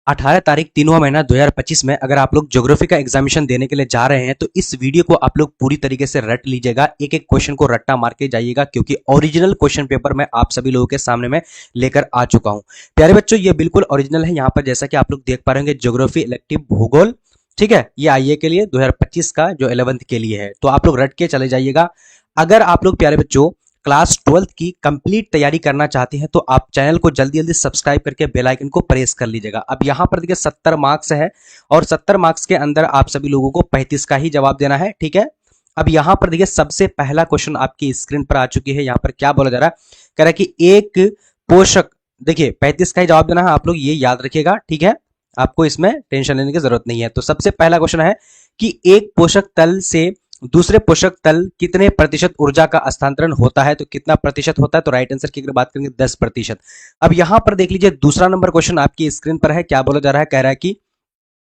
18 तारीख 3वां महीना 2025 में अगर आप लोग ज्योग्राफी का एग्जामिनेशन देने के लिए जा रहे हैं तो इस वीडियो को आप लोग पूरी तरीके से रट लीजिएगा, एक एक क्वेश्चन को रट्टा मार के जाइएगा, क्योंकि ओरिजिनल क्वेश्चन पेपर मैं आप सभी लोगों के सामने में लेकर आ चुका हूं। प्यारे बच्चों, ये बिल्कुल ओरिजिनल है। यहाँ पर जैसा कि आप लोग देख पा रहे होंगे, ज्योग्राफी इलेक्टिव भूगोल, ठीक है, ये आईए के लिए 2025 का जो 11th के लिए है, तो आप लोग रट के चले जाइएगा। अगर आप लोग प्यारे बच्चों क्लास 12th की कंप्लीट तैयारी करना चाहते हैं तो आप चैनल को जल्दी जल्दी सब्सक्राइब करके बेल आइकन को प्रेस कर लीजिएगा। अब यहाँ पर देखिए 70 मार्क्स है और 70 मार्क्स के अंदर आप सभी लोगों को 35 का ही जवाब देना है, ठीक है। अब यहाँ पर देखिए सबसे पहला क्वेश्चन आपकी स्क्रीन पर आ चुकी है। यहाँ पर क्या बोला जा रहा है, कह रहा है कि एक पोषक, देखिए 35 का ही जवाब देना है, आप लोग ये याद रखिएगा, ठीक है, आपको इसमें टेंशन लेने की जरूरत नहीं है। तो सबसे पहला क्वेश्चन है कि एक पोषक तल से दूसरे पोषक तल कितने प्रतिशत ऊर्जा का हस्तांतरण होता है, तो कितना प्रतिशत होता है, तो राइट आंसर की अगर बात करेंगे 10%। अब यहां पर देख लीजिए दूसरा नंबर क्वेश्चन आपकी स्क्रीन पर है। क्या बोला जा रहा है, कह रहा है कि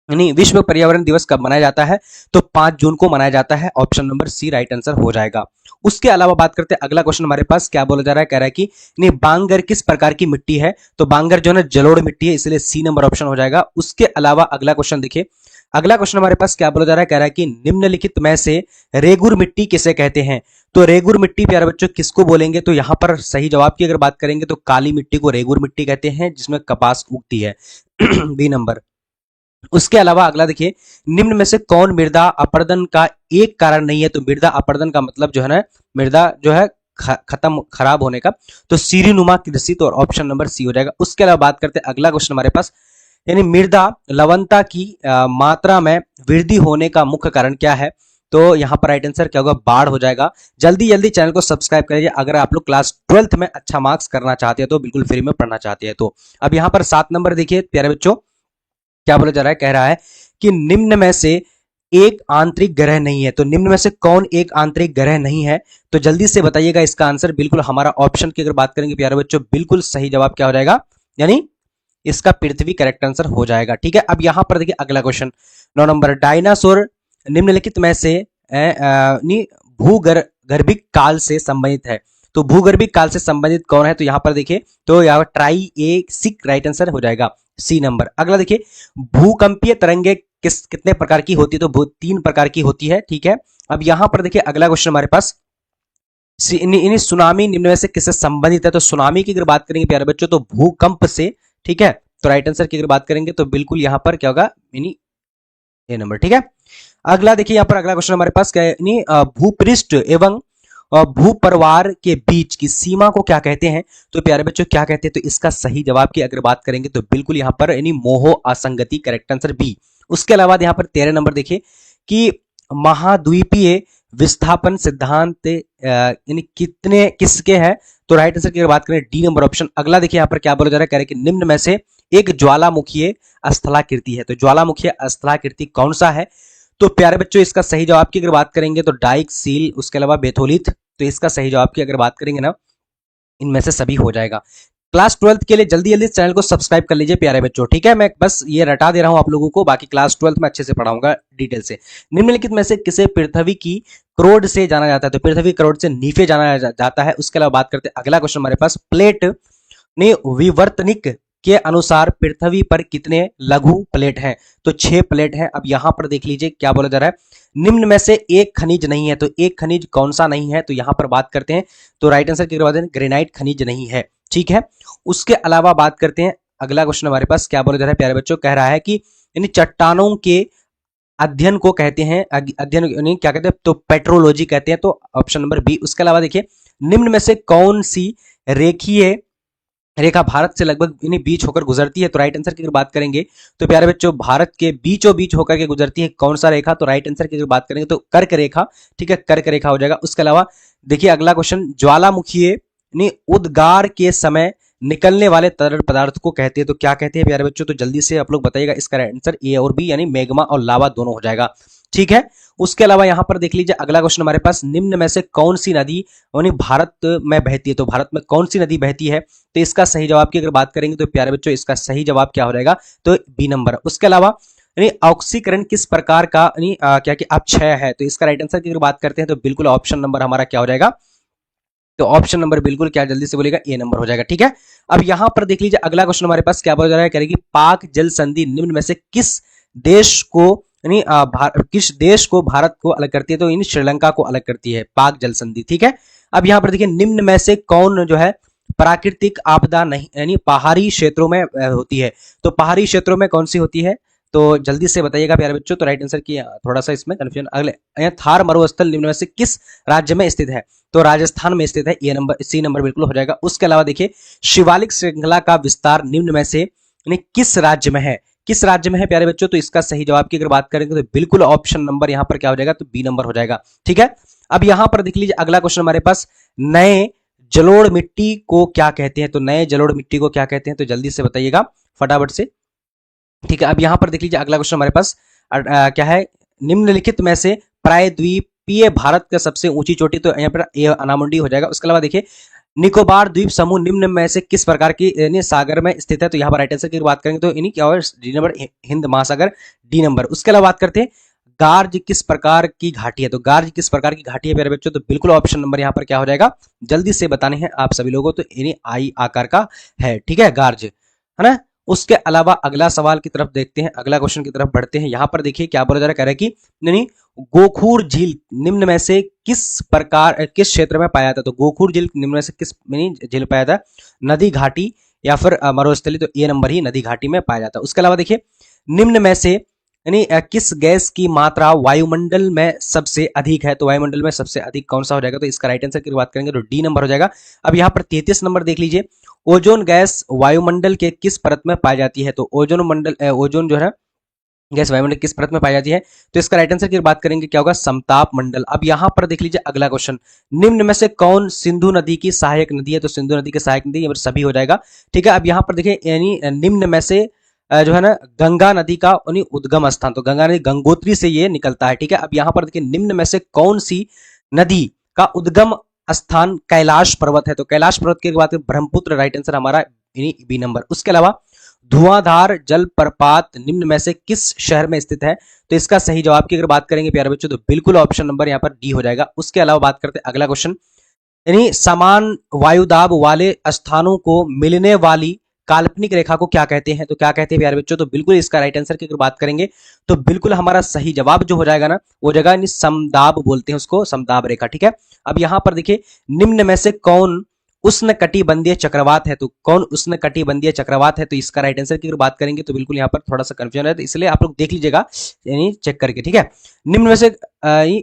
यानी विश्व पर्यावरण दिवस कब मनाया जाता है, तो 5 जून को मनाया जाता है। Option number C right answer हो जाएगा। उसके अलावा बात करते हैं अगला क्वेश्चन हमारे पास क्या बोला जा रहा है, कह रहा है कि नहीं बांगर किस प्रकार की मिट्टी है, तो बांगर जो है ना जलोढ़ मिट्टी है, इसलिए सी नंबर ऑप्शन हो जाएगा। उसके अलावा अगला क्वेश्चन देखिए, अगला क्वेश्चन हमारे पास क्या बोला जा रहा है, कह रहा है कि निम्नलिखित में से रेगुर मिट्टी किसे कहते हैं, तो रेगुर मिट्टी प्यारे बच्चों किसको बोलेंगे, तो यहां पर सही जवाब की अगर बात करेंगे तो काली मिट्टी को रेगुर मिट्टी कहते हैं, जिसमें कपास उगती है। B number. उसके अलावा अगला देखिए, निम्न में से कौन मृदा अपरदन का एक कारण नहीं है, तो मृदा अपरदन का मतलब जो है ना, मृदा जो है खत्म खराब होने का, तो सीढ़ीनुमा कृषि, तो ऑप्शन नंबर सी हो जाएगा। उसके अलावा बात करते हैं अगला क्वेश्चन हमारे पास, यानी मृदा लवणता की मात्रा में वृद्धि होने का मुख्य कारण क्या है, तो यहां पर राइट आंसर क्या होगा, बाढ़ हो जाएगा। जल्दी जल्दी चैनल को सब्सक्राइब करिए अगर आप लोग क्लास 12th में अच्छा मार्क्स करना चाहते हैं, तो बिल्कुल फ्री में पढ़ना चाहते हैं तो। अब यहां पर 7 नंबर देखिए प्यारे बच्चों, क्या बोला जा रहा है, कह रहा है कि निम्न में से एक आंतरिक ग्रह नहीं है, तो निम्न में से कौन एक आंतरिक ग्रह नहीं है, तो जल्दी से बताइएगा इसका आंसर। बिल्कुल हमारा ऑप्शन की अगर बात करेंगे प्यारे बच्चों, बिल्कुल सही जवाब क्या हो जाएगा, यानी इसका पृथ्वी करेक्ट आंसर हो जाएगा, ठीक है। अब यहां पर देखिए अगला क्वेश्चन 9 नंबर, डायनासोर निम्नलिखित में से भूगर्भिक काल से संबंधित है, तो भूगर्भिक काल से संबंधित कौन है, तो यहां पर देखिए, तो यहाँ ट्राई ए सिक राइट आंसर हो जाएगा, सी नंबर। अगला देखिए, भूकंपीय तरंगे कितने प्रकार की होती है, तो 3 प्रकार की होती है, ठीक है। अब यहां पर देखिए अगला क्वेश्चन हमारे पास, सुनामी निम्न में से किससे संबंधित है, तो सुनामी की अगर बात करेंगे प्यारे बच्चों तो भूकंप से, ठीक है। तो राइट आंसर की अगर बात करेंगे तो बिल्कुल यहां पर क्या होगा, यानी ए नंबर, ठीक है। अगला देखिए यहाँ पर अगला क्वेश्चन हमारे पास क्या है, भूपृष्ठ एवं भूपरवार के बीच की सीमा को क्या कहते हैं, तो प्यारे बच्चों क्या कहते हैं, तो इसका सही जवाब की अगर बात करेंगे तो बिल्कुल यहाँ पर यानी मोह असंगति, करेक्ट आंसर बी। उसके अलावा यहाँ पर 13 नंबर देखिए कि महाद्वीपीय विस्थापन सिद्धांत यानी कितने किसके हैं, तो राइट आंसर की अगर बात करें डी नंबर ऑप्शन। अगला देखिए यहाँ पर क्या बोला जा रहा है, कह रहे हैं कि निम्न में से एक ज्वालामुखीय स्थलाकृति है, तो ज्वालामुखीय स्थलाकृति कौन सा है, तो प्यारे बच्चों इसका सही जवाब की अगर बात करेंगे तो डाइक सील, उसके अलावा बेथोलिथ, तो इसका सही जवाब की अगर बात करेंगे ना, इनमें से सभी हो जाएगा। क्लास 12th के लिए जल्दी जल्दी चैनल को सब्सक्राइब कर लीजिए प्यारे बच्चों, ठीक है। मैं बस ये रटा दे रहा हूं आप लोगों को, बाकी क्लास 12th में अच्छे से पढ़ाऊंगा डिटेल से। निम्नलिखित में से किसे पृथ्वी की क्रोड से जाना जाता है, तो पृथ्वी क्रोड से नीफे जाना जाता है। उसके अलावा बात करते हैं अगला क्वेश्चन हमारे पास, प्लेट ने विवर्तनिक के अनुसार पृथ्वी पर कितने लघु प्लेट हैं, तो 6 प्लेट हैं। अब यहां पर देख लीजिए क्या बोला जा रहा है, निम्न में से एक खनिज नहीं है, तो एक खनिज कौन सा नहीं है, तो यहां पर बात करते हैं तो राइट आंसर की बात है ग्रेनाइट खनिज नहीं है, ठीक है। उसके अलावा बात करते हैं अगला क्वेश्चन हमारे पास क्या बोला जा रहा है प्यारे बच्चों, कह रहा है कि इन चट्टानों के अध्ययन को कहते हैं, अध्ययन क्या कहते हैं, तो पेट्रोलॉजी कहते हैं, तो ऑप्शन नंबर बी। उसके अलावा देखिए, निम्न में से कौन सी रेखीय रेखा भारत से लगभग इन्हीं बीच होकर गुजरती है, तो राइट आंसर की अगर बात करेंगे तो प्यारे बच्चों भारत के बीचों बीच होकर के गुजरती है कौन सा रेखा, तो राइट आंसर की अगर बात करेंगे तो कर्क रेखा, ठीक है, कर्क रेखा हो जाएगा। उसके अलावा देखिए अगला क्वेश्चन, ज्वालामुखीय उद्गार के समय निकलने वाले तरल पदार्थ को कहते हैं, तो क्या कहते हैं प्यारे बच्चों, तो जल्दी से आप लोग बताइएगा इसका आंसर ए और बी, यानी मैग्मा और लावा दोनों हो जाएगा, ठीक है। उसके अलावा यहां पर देख लीजिए अगला क्वेश्चन हमारे पास, निम्न में से कौन सी नदी यानी भारत में बहती है, तो भारत में कौन सी नदी बहती है, तो इसका सही जवाब की अगर बात करेंगे तो प्यारे बच्चों इसका सही जवाब क्या हो जाएगा, तो बी नंबर। उसके अलावा ऑक्सीकरण किस प्रकार का क्या कि अपक्षय है, तो इसका राइट आंसर की अगर बात करते हैं तो बिल्कुल ऑप्शन नंबर हमारा क्या हो जाएगा, तो ऑप्शन नंबर बिल्कुल क्या जल्दी से बोलेगा ए नंबर हो जाएगा। ठीक है, अब यहां पर देख लीजिए अगला क्वेश्चन हमारे पास क्या बोला जा रहा है, कह रहे कि पाक जल संधि निम्न में से किस देश को यानी किस देश को भारत को अलग करती है, तो इन श्रीलंका को अलग करती है पाक जल संधि। ठीक है, अब यहां पर देखिए निम्न में से कौन जो है प्राकृतिक आपदा नहीं यानी पहाड़ी क्षेत्रों में होती है, तो पहाड़ी क्षेत्रों में कौन सी होती है, तो जल्दी से बताइएगा प्यारे बच्चों। तो राइट आंसर की थोड़ा सा इसमें कंफ्यूजन, अगले थार मरुस्थल निम्न में से किस राज्य में स्थित है, तो राजस्थान में स्थित है, ये नंबर सी नंबर बिल्कुल हो जाएगा। उसके अलावा देखिए शिवालिक श्रृंखला का विस्तार निम्न में से किस राज्य में है, किस राज्य में है प्यारे बच्चों, तो इसका सही जवाब की अगर बात करेंगे तो बिल्कुल ऑप्शन नंबर यहां पर क्या हो जाएगा, तो बी नंबर हो जाएगा। ठीक है, अब यहां पर देख लीजिए अगला क्वेश्चन हमारे पास, नए जलोढ़ मिट्टी को क्या कहते हैं, तो नए जलोढ़ मिट्टी को क्या कहते हैं, तो जल्दी से बताइएगा फटाफट से। ठीक है, अब यहां पर देख लीजिए अगला क्वेश्चन हमारे पास क्या है, निम्नलिखित में से प्रायद्वीपीय भारत का सबसे ऊंची चोटी, तो यहाँ पर ये अनामुंडी हो जाएगा। उसके अलावा देखिए निकोबार द्वीप समूह निम्न में से किस प्रकार की सागर में स्थित है, तो यहाँ पर राइट आंसर की बात करेंगे तो इन्हीं क्या होगा, डी नंबर हिंद महासागर, डी नंबर। उसके अलावा बात करते हैं गार्ज किस प्रकार की घाटी है, तो गार्ज किस प्रकार की घाटी है प्यारे बच्चों, तो बिल्कुल ऑप्शन नंबर यहाँ पर क्या हो जाएगा, जल्दी से बताने हैं आप सभी लोगों, तो इन्हीं आई आकार का है। ठीक है, गार्ज है ना। उसके अलावा अगला सवाल की तरफ देखते हैं, अगला क्वेश्चन की तरफ बढ़ते हैं। यहां पर देखिए क्या बोला जा रहा है, कह रहा है कि नहीं गोखूर झील निम्न में से किस प्रकार किस क्षेत्र में पाया जाता है, तो गोखूर झील निम्न में से किस झील पाया जाता है, नदी घाटी या फिर मरुस्थली, तो ये नंबर ही नदी घाटी में पाया जाता है। उसके अलावा देखिए निम्न में से यानी किस गैस की मात्रा वायुमंडल में सबसे अधिक है, तो वायुमंडल में सबसे अधिक कौन सा हो जाएगा, तो इसका राइट आंसर की बात करेंगे तो डी नंबर हो जाएगा। अब यहाँ पर 33 नंबर देख लीजिए, ओजोन गैस वायुमंडल के किस परत में पाई जाती है, तो ओजोन जो है गैस वायुमंडल किस परत में पाई जाती है, तो इसका राइट आंसर की बात करेंगे क्या होगा, समताप मंडल। अब यहां पर देख लीजिए अगला क्वेश्चन, निम्न में से कौन सिंधु नदी की सहायक नदी है, तो सिंधु नदी की सहायक नदी ये सभी हो जाएगा। ठीक है, अब यहां पर देखिए यानी निम्न में से जो है ना गंगा नदी का उद्गम स्थान, तो गंगा नदी गंगोत्री से ये निकलता है। ठीक है, अब यहां पर देखिए निम्न में से कौन सी नदी का उद्गम स्थान कैलाश पर्वत है, तो कैलाश पर्वत की बात ब्रह्मपुत्र, राइट आंसर हमारा बी नंबर। उसके अलावा धुआंधार जलप्रपात निम्न में से किस शहर में स्थित है, तो इसका सही जवाब की अगर बात करेंगे प्यारे बच्चों तो बिल्कुल ऑप्शन नंबर यहाँ पर डी हो जाएगा। उसके अलावा बात करते हैं अगला क्वेश्चन, यानी समान वायुदाब वाले स्थानों को मिलने वाली काल्पनिक रेखा को क्या कहते हैं, तो क्या कहते हैं प्यारे बच्चों, तो बिल्कुल इसका राइट आंसर की अगर बात करेंगे तो बिल्कुल हमारा सही जवाब जो हो जाएगा ना वो जगह समदाब बोलते हैं उसको, समदाब रेखा। ठीक है, अब यहां पर देखिए निम्न में से कौन उष्णकटिबंधीय चक्रवात है, तो कौन उष्णकटिबंधीय चक्रवात है, तो इसका राइट आंसर की अगर बात करेंगे तो बिल्कुल यहाँ पर थोड़ा सा कंफ्यूजन है, तो इसलिए आप लोग देख लीजिएगा यानी चेक करके। ठीक है, निम्न में से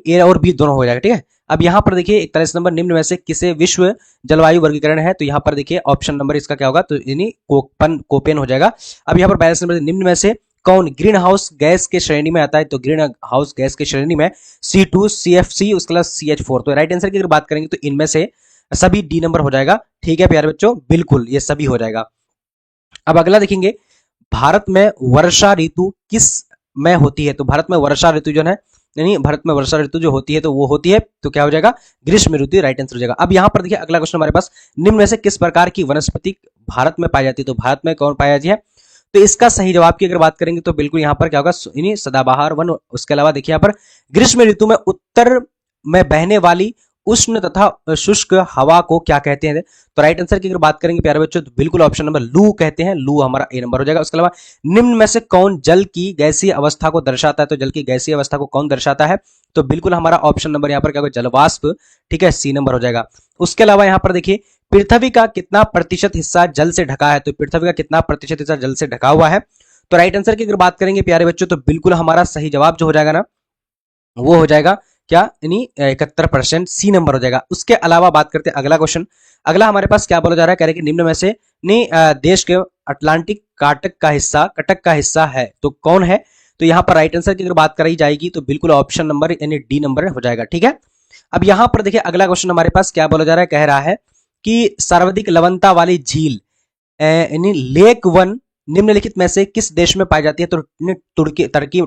ए और बी दोनों हो जाएगा। ठीक है, अब यहां पर देखिए 41 नंबर, निम्न में से किसे विश्व जलवायु वर्गीकरण है, तो यहां पर देखिए ऑप्शन नंबर इसका क्या होगा, तो यानी कोपेन हो जाएगा। अब यहां पर 42 नंबर, निम्न में से कौन ग्रीन हाउस गैस के श्रेणी में आता है, तो ग्रीन हाउस गैस के श्रेणी में C2 CFC उसके बाद CH4, तो राइट आंसर की अगर बात करेंगे तो इनमें से सभी डी नंबर हो जाएगा। ठीक है प्यारे बच्चों, बिल्कुल ये सभी हो जाएगा। अब अगला देखेंगे, भारत में वर्षा ऋतु किस में होती है, तो भारत में वर्षा ऋतु जो है यानी भारत में वर्षा ऋतु जो होती है तो वो होती है तो क्या हो जाएगा, ग्रीष्म ऋतु, राइट आंसर हो जाएगा। अब यहां पर देखिए अगला क्वेश्चन हमारे पास, निम्न में से किस प्रकार की वनस्पति भारत में पाई जाती है, तो भारत में कौन पाई जाती है, तो इसका सही जवाब की अगर बात करेंगे तो बिल्कुल यहां पर क्या होगा, सदाबहार वन। उसके अलावा देखिए यहाँ पर ग्रीष्म ऋतु में उत्तर में बहने वाली उष्ण तथा शुष्क हवा को क्या कहते हैं, तो राइट आंसर की अगर बात करेंगे प्यारे बच्चों तो बिल्कुल ऑप्शन नंबर लू कहते हैं, लू हमारा ए नंबर हो जाएगा। उसके अलावा निम्न में से कौन जल की गैसीय अवस्था को दर्शाता है, तो जल की गैसीय अवस्था को कौन दर्शाता है, तो बिल्कुल हमारा ऑप्शन नंबर यहाँ पर क्या होगा, जलवाष्प। ठीक है, सी नंबर हो जाएगा। उसके अलावा यहाँ पर देखिए पृथ्वी का कितना प्रतिशत हिस्सा जल से ढका है, तो पृथ्वी का कितना प्रतिशत हिस्सा जल से ढका हुआ है, तो राइट आंसर की अगर बात करेंगे प्यारे बच्चों तो बिल्कुल हमारा सही जवाब जो हो जाएगा ना वो हो जाएगा क्या, यानी 71%, सी नंबर हो जाएगा। उसके अलावा बात करते हैं अगला क्वेश्चन, अगला हमारे पास क्या बोला जा रहा है, कह रहे कि निम्न में से देश के अटलांटिक कटक का हिस्सा है तो कौन है, तो यहाँ पर राइट आंसर की अगर बात कराई जाएगी तो बिल्कुल ऑप्शन नंबर यानी डी नंबर हो जाएगा। ठीक है, अब यहां पर देखिए अगला क्वेश्चन हमारे पास क्या बोला जा रहा है, कह रहा है कि सर्वाधिक लवणता वाली झील यानी लेक वन निम्नलिखित में से किस देश में पाई जाती है, तो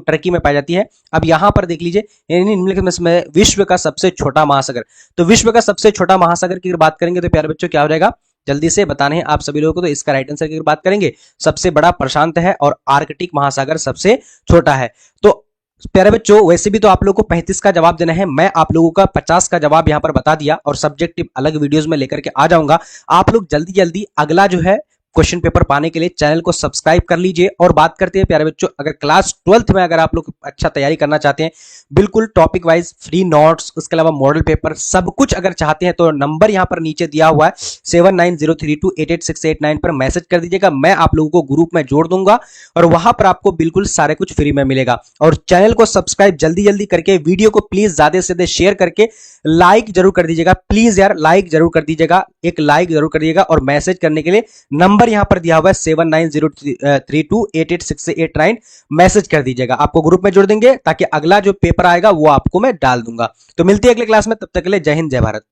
टर्की में पाई जाती है। अब यहां पर देख लीजिए यानी निम्नलिखित में विश्व का सबसे छोटा महासागर, तो विश्व का सबसे छोटा महासागर की बात करेंगे तो प्यारे बच्चों क्या हो जाएगा, जल्दी से बताने हैं आप सभी लोगों को, तो इसका राइट आंसर की बात करेंगे सबसे बड़ा प्रशांत है और आर्कटिक महासागर सबसे छोटा है। तो प्यारे बच्चों, वैसे भी तो आप लोगों को 35 का जवाब देना है। मैं आप लोगों का 50 का जवाब यहां पर बता दिया और सब्जेक्टिव अलग वीडियोस में लेकर के आ जाऊंगा। आप लोग जल्दी जल्दी अगला जो है क्वेश्चन पेपर पाने के लिए चैनल को सब्सक्राइब कर लीजिए। और बात करते हैं प्यारे बच्चों, अगर क्लास 12th में अगर आप लोग अच्छा तैयारी करना चाहते हैं, बिल्कुल टॉपिक वाइज फ्री नोट्स, उसके अलावा मॉडल पेपर सब कुछ अगर चाहते हैं, तो नंबर यहां पर नीचे दिया हुआ है 7903288689 पर मैसेज कर दीजिएगा। मैं आप लोगों को ग्रुप में जोड़ दूंगा और वहां पर आपको बिल्कुल सारे कुछ फ्री में मिलेगा। और चैनल को सब्सक्राइब जल्दी जल्दी करके, वीडियो को प्लीज ज्यादा से ज्यादा शेयर करके लाइक जरूर कर दीजिएगा। प्लीज यार लाइक जरूर कर दीजिएगा, एक लाइक जरूर कर दीजिएगा। और मैसेज करने के लिए नंबर यहां पर दिया हुआ है 7903288689 मैसेज कर दीजिएगा। आपको ग्रुप में जोड़ देंगे ताकि अगला जो पेपर आएगा वो आपको मैं डाल दूंगा। तो मिलते हैं अगले क्लास में, तब तक के लिए जय हिंद जय भारत।